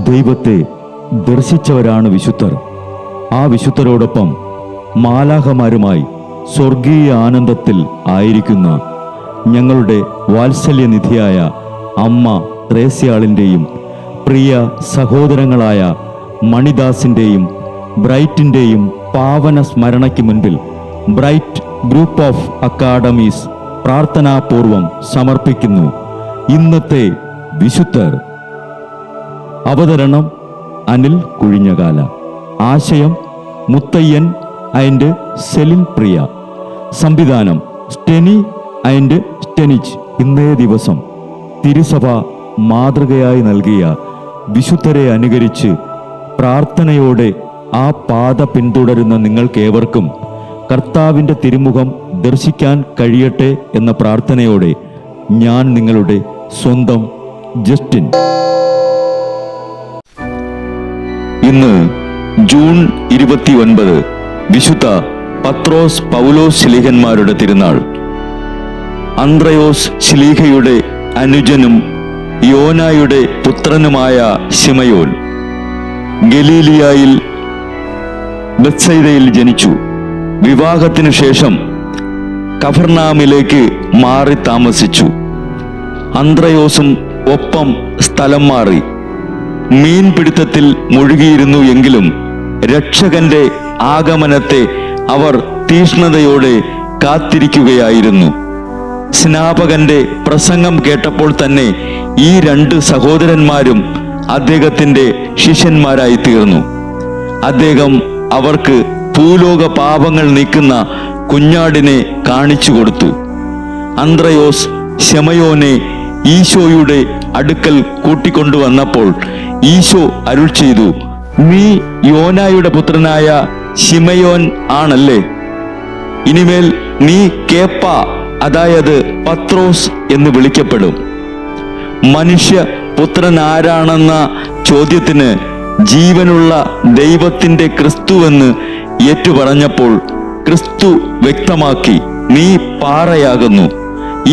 ദൈവത്തെ ദർശിച്ചവരാണ് വിശുദ്ധർ. ആ വിശുദ്ധരോടൊപ്പം മാലാഖമാരുമായി സ്വർഗീയ ആനന്ദത്തിൽ ആയിരിക്കുന്ന ഞങ്ങളുടെ വാത്സല്യനിധിയായ അമ്മ ത്രേസ്യാളിൻ്റെയും പ്രിയ സഹോദരങ്ങളായ മണിദാസിൻ്റെയും ബ്രൈറ്റിൻ്റെയും പാവന സ്മരണയ്ക്ക് മുൻപിൽ ബ്രൈറ്റ് ഗ്രൂപ്പ് ഓഫ് അക്കാഡമീസ് പ്രാർത്ഥനാപൂർവം സമർപ്പിക്കുന്നു ഇന്നത്തെ വിശുദ്ധർ. അവതരണം അനിൽ കുഴിഞ്ഞകാല. ആശയം മുത്തയ്യൻ ആൻഡ് സെലിൻ പ്രിയ. സംവിധാനം സ്റ്റെനി ആൻഡ് സ്റ്റെനിച്ച്. ഇന്നേ ദിവസം തിരുസഭ മാതൃകയായി നൽകിയ വിശുദ്ധരെ അനുകരിച്ച് പ്രാർത്ഥനയോടെ ആ പാത പിന്തുടരുന്ന നിങ്ങൾക്കേവർക്കും കർത്താവിൻ്റെ തിരുമുഖം ദർശിക്കാൻ കഴിയട്ടെ എന്ന പ്രാർത്ഥനയോടെ ഞാൻ നിങ്ങളുടെ സ്വന്തം ജസ്റ്റിൻ. ഇന്ന് ജൂൺ 29 വിശുദ്ധ പത്രോസ് പൗലോസ് ശ്ലീഹന്മാരുടെ തിരുനാൾ. അന്ത്രയോസ് ശ്ലീഹയുടെ അനുജനും യോനായുടെ പുത്രനുമായ ശിമയോൻ ഗലീലിയായിൽ ബത്സയിദയിൽ ജനിച്ചു. വിവാഹത്തിനു ശേഷം കഫർനാമിലേക്ക് മാറി താമസിച്ചു. അന്ത്രയോസും ഒപ്പം സ്ഥലം മാറി. മീൻപിടുത്തത്തിൽ മുഴുകിയിരുന്നു എങ്കിലും രക്ഷകന്റെ ആഗമനത്തെ അവർ തീഷ്ണതയോടെ കാത്തിരിക്കുകയായിരുന്നു. സ്നാപകന്റെ പ്രസംഗം കേട്ടപ്പോൾ തന്നെ ഈ രണ്ട് സഹോദരന്മാരും അദ്ദേഹത്തിന്റെ ശിഷ്യന്മാരായി തീർന്നു. അദ്ദേഹം അവർക്ക് ഭൂലോക പാപങ്ങൾ നീക്കുന്ന കുഞ്ഞാടിനെ കാണിച്ചു കൊടുത്തു. അന്ത്രയോസ് ശമയോനെ ഈശോയുടെ അടുക്കൽ കൂട്ടിക്കൊണ്ടുവന്നപ്പോൾ ഈശോ അരുൾ ചെയ്തു, നീ യോനായുടെ പുത്രനായ ശിമയോൻ ആണല്ലേ? ഇനിമേൽ നീ കേപ്പ, അതായത് പത്രോസ് എന്ന് വിളിക്കപ്പെടും. മനുഷ്യ പുത്രൻ ആരാണെന്ന ചോദ്യത്തിന് ജീവനുള്ള ദൈവത്തിന്റെ ക്രിസ്തുവെന്ന് ഏറ്റുപറഞ്ഞപ്പോൾ ക്രിസ്തു വ്യക്തമാക്കി, നീ പാറയാകുന്നു,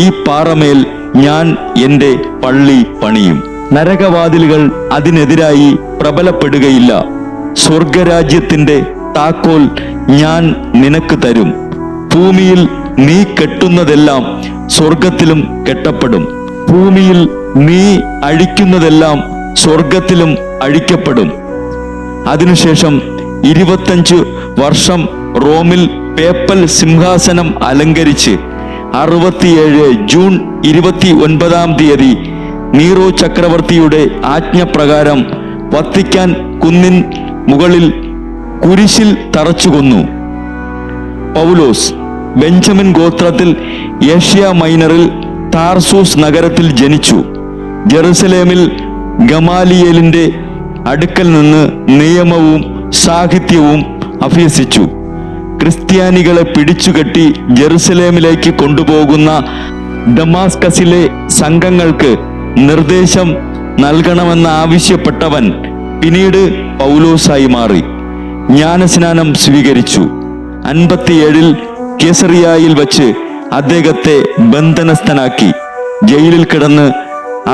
ഈ പാറമേൽ ഞാൻ എൻ്റെ പള്ളി പണിയും. നരകവാതിലുകൾ അതിനെതിരായി പ്രബലപ്പെടുകയില്ല. സ്വർഗരാജ്യത്തിന്റെ താക്കോൽ ഞാൻ നിനക്ക് തരും. ഭൂമിയിൽ നീ കെട്ടുന്നതെല്ലാം സ്വർഗത്തിലും കെട്ടപ്പെടും, ഭൂമിയിൽ നീ അഴിക്കുന്നതെല്ലാം സ്വർഗത്തിലും അഴിക്കപ്പെടും. അതിനുശേഷം 25 വർഷം റോമിൽ പേപ്പൽ സിംഹാസനം അലങ്കരിച്ച് 67 ജൂൺ 29 നീറോ ചക്രവർത്തിയുടെ ആജ്ഞപ്രകാരം വത്തിക്കാൻ കുന്നിൻ മുകളിൽ കുരിശിൽ തറച്ചു കൊന്നു. പൗലോസ് ബെഞ്ചമിൻ ഗോത്രത്തിൽ ഏഷ്യ മൈനറിൽ താർസൂസ് നഗരത്തിൽ ജനിച്ചു. ജെറുസലേമിൽ ഗമാലിയേലിന്റെ അടുക്കൽ നിന്ന് നിയമവും സാഹിത്യവും അഭ്യസിച്ചു. ക്രിസ്ത്യാനികളെ പിടിച്ചുകെട്ടി ജെറുസലേമിലേക്ക് കൊണ്ടുപോകുന്ന ഡമാസ്കസിലെ സംഘങ്ങൾക്ക് നിർദ്ദേശം നൽകണമെന്ന് ആവശ്യപ്പെട്ടവൻ പിന്നീട് പൗലോസായി മാറി. ജ്ഞാനസ്നാനം സ്വീകരിച്ചു. 57 കേസറിയായിൽ വച്ച് അദ്ദേഹത്തെ ബന്ധനസ്ഥനാക്കി. ജയിലിൽ കിടന്ന്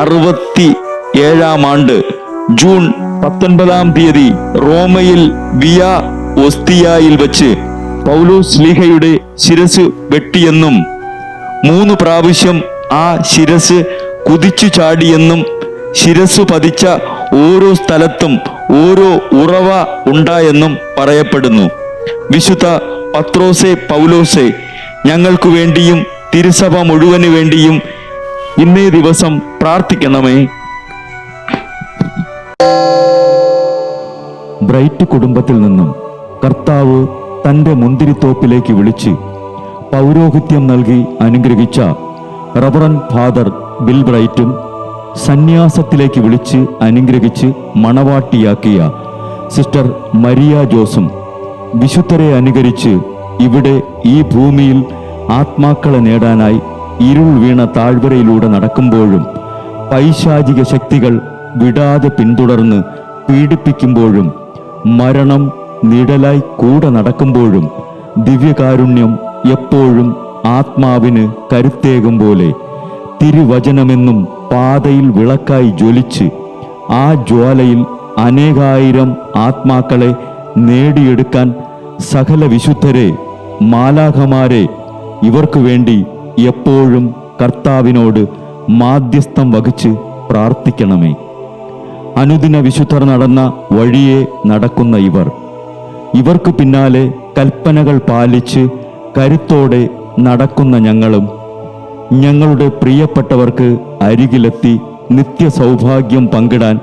67 ആണ്ട് ജൂൺ 19 റോമയിൽ വിയ ഒസ്തിയായിൽ വച്ച് പൗലോസ് ശ്ലീഹയുടെ ശിരസ് വെട്ടിയെന്നും 3 പ്രാവശ്യം ആ ശിരസ് കുതിച്ചു ചാടിയെന്നും ശിരസ് പതിച്ച ഓരോ സ്ഥലത്തും ഓരോ ഉറവ ഉണ്ടായെന്നും പറയപ്പെടുന്നു. വിശുദ്ധ പത്രോസെ പൗലോസെ, ഞങ്ങൾക്കു വേണ്ടിയും തിരുസഭ മുഴുവന് വേണ്ടിയും ഇന്നേ ദിവസം പ്രാർത്ഥിക്കണമേ. ബ്രൈറ്റ് കുടുംബത്തിൽ നിന്നും കർത്താവ് തൻ്റെ മുന്തിരിത്തോപ്പിലേക്ക് വിളിച്ച് പൗരോഹിത്യം നൽകി അനുഗ്രഹിച്ച റവറൻ ഫാദർ ബിൽ ബ്രൈറ്റും സന്യാസത്തിലേക്ക് വിളിച്ച് അനുഗ്രഹിച്ച് മണവാട്ടിയാക്കിയ സിസ്റ്റർ മരിയ ജോസും വിശുദ്ധരെ അനുകരിച്ച് ഇവിടെ ഈ ഭൂമിയിൽ ആത്മാക്കളെ നേടാനായി ഇരുൾ വീണ താഴ്വരയിലൂടെ നടക്കുമ്പോഴും പൈശാചിക ശക്തികൾ വിടാതെ പിന്തുടർന്ന് പീഡിപ്പിക്കുമ്പോഴും മരണം നിഴലായി കൂടെ നടക്കുമ്പോഴും ദിവ്യകാരുണ്യം എപ്പോഴും ആത്മാവിന് കരുത്തേകും പോലെ തിരുവചനമെന്നും പാതയിൽ വിളക്കായി ജ്വലിച്ച് ആ ജ്വാലയിൽ അനേകായിരം ആത്മാക്കളെ നേടിയെടുക്കാൻ സകല വിശുദ്ധരെ, മാലാഖമാരെ ഇവർക്കു വേണ്ടി എപ്പോഴും കർത്താവിനോട് മാധ്യസ്ഥം വഹിച്ച് പ്രാർത്ഥിക്കണമേ. അനുദിന വിശുദ്ധർ നടന്ന വഴിയെ നടക്കുന്ന ഇവർക്ക് പിന്നാലെ കൽപ്പനകൾ പാലിച്ച് കരുത്തോടെ നടക്കുന്ന ഞങ്ങളും ഞങ്ങളുടെ പ്രിയപ്പെട്ടവർക്ക് അരികിലെത്തി നിത്യസൗഭാഗ്യം പങ്കിടാൻ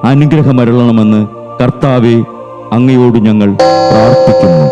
അനുഗ്രഹമരുളണമെന്ന് കർത്താവെ, അങ്ങയോട് ഞങ്ങൾ പ്രാർത്ഥിക്കുന്നു.